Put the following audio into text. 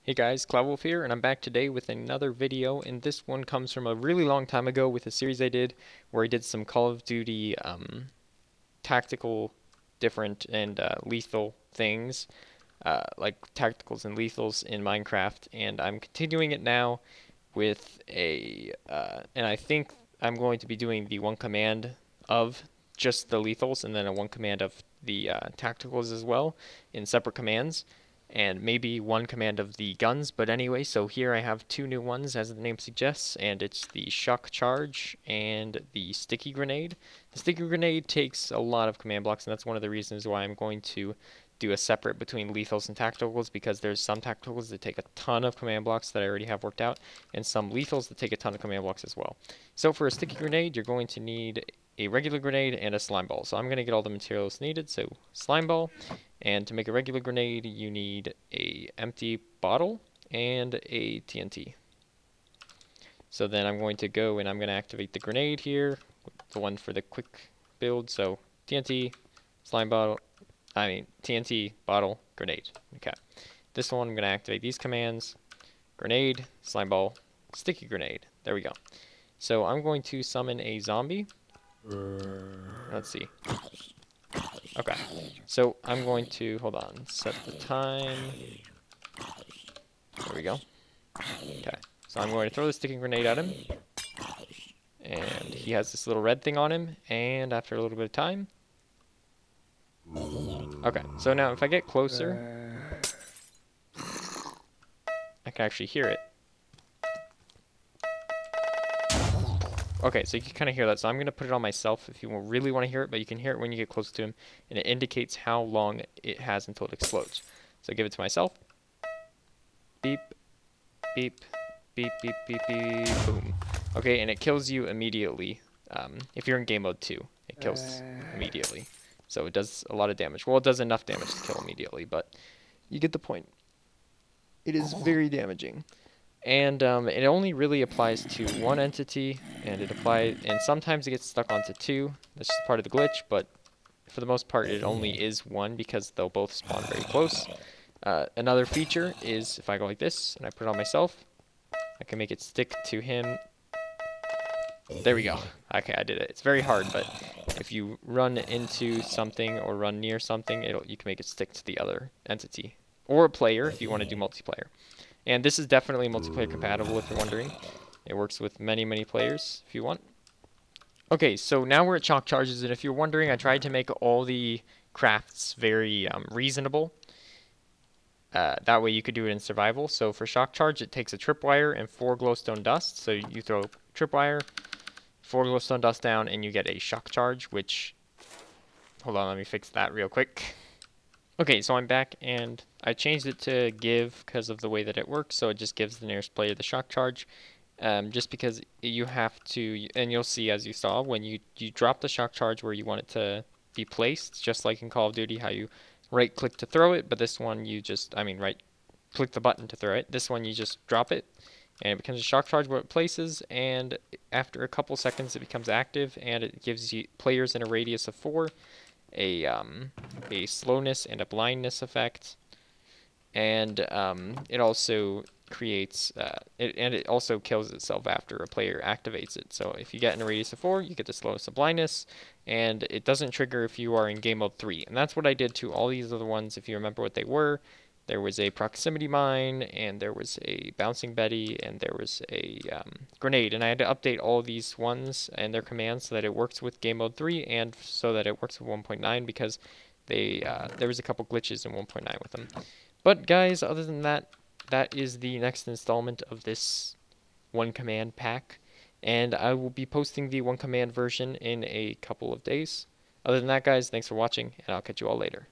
Hey guys, Cloudwolf here, and I'm back today with another video, and this one comes from a really long time ago with a series I did where I did some Call of Duty tactical, different, and lethal things, like tacticals and lethals in Minecraft, and I'm continuing it now with and I think I'm going to be doing the one command of just the lethals, and then a one command of the tacticals as well in separate commands, and maybe one command of the guns. But anyway, so here I have two new ones as the name suggests, and it's the shock charge and the sticky grenade. The sticky grenade takes a lot of command blocks, and that's one of the reasons why I'm going to do a separate between lethals and tacticals, because there's some tacticals that take a ton of command blocks that I already have worked out, and some lethals that take a ton of command blocks as well. So for a sticky grenade, you're going to need a regular grenade and a slime ball. So I'm going to get all the materials needed. So slime ball, and to make a regular grenade, you need a empty bottle and a TNT. So then I'm going to go and I'm going to activate the grenade here, the one for the quick build. So TNT, slime bottle, TNT, bottle, grenade. Okay. This one, I'm going to activate these commands. Grenade, slime ball, sticky grenade. There we go. So I'm going to summon a zombie. Let's see. Okay. So I'm going to, hold on, set the time. There we go. Okay. So I'm going to throw the sticky grenade at him. And he has this little red thing on him. And after a little bit of time, okay, so now if I get closer, I can actually hear it. Okay, so you can kind of hear that, so I'm going to put it on myself if you really want to hear it, but you can hear it when you get close to him, and it indicates how long it has until it explodes. So I give it to myself. Beep, beep, beep, beep, beep, beep, boom. Okay, and it kills you immediately. If you're in game mode 2, it kills immediately. So it does a lot of damage. Well, it does enough damage to kill immediately, but you get the point. It is very damaging. And it only really applies to one entity, and sometimes it gets stuck onto two. That's just part of the glitch, but for the most part, it only is one because they'll both spawn very close. Another feature is if I go like this and I put it on myself, I can make it stick to him. There we go. Okay, I did it. It's very hard, but if you run into something or run near something, you can make it stick to the other entity. Or a player if you want to do multiplayer. And this is definitely multiplayer compatible if you're wondering. It works with many, many players if you want. Okay, so now we're at shock charges, and if you're wondering, I tried to make all the crafts very reasonable. That way you could do it in survival. So for shock charge, it takes a tripwire and 4 glowstone dust. So you throw tripwire, 4 glowstone dust down, and you get a shock charge, which... Hold on, let me fix that real quick. Okay, so I'm back, and I changed it to give because of the way that it works, so it just gives the nearest player the shock charge, just because you have to, and you'll see as you saw, when you drop the shock charge where you want it to be placed, just like in Call of Duty, how you right-click to throw it, but this one you just, right-click the button to throw it. This one you just drop it, and it becomes a shock charge where it places, and after a couple seconds it becomes active, and it gives you players in a radius of 4 a slowness and a blindness effect, and it also creates it also kills itself after a player activates it. So if you get in a radius of 4, you get the slowness and blindness, and it doesn't trigger if you are in game mode 3. And that's what I did to all these other ones. If you remember what they were, there was a proximity mine, and there was a bouncing Betty, and there was a grenade. And I had to update all these ones and their commands so that it works with game mode 3 and so that it works with 1.9, because there was a couple glitches in 1.9 with them. But guys, other than that, that is the next installment of this one command pack, and I will be posting the one command version in a couple of days. Other than that, guys, thanks for watching, and I'll catch you all later.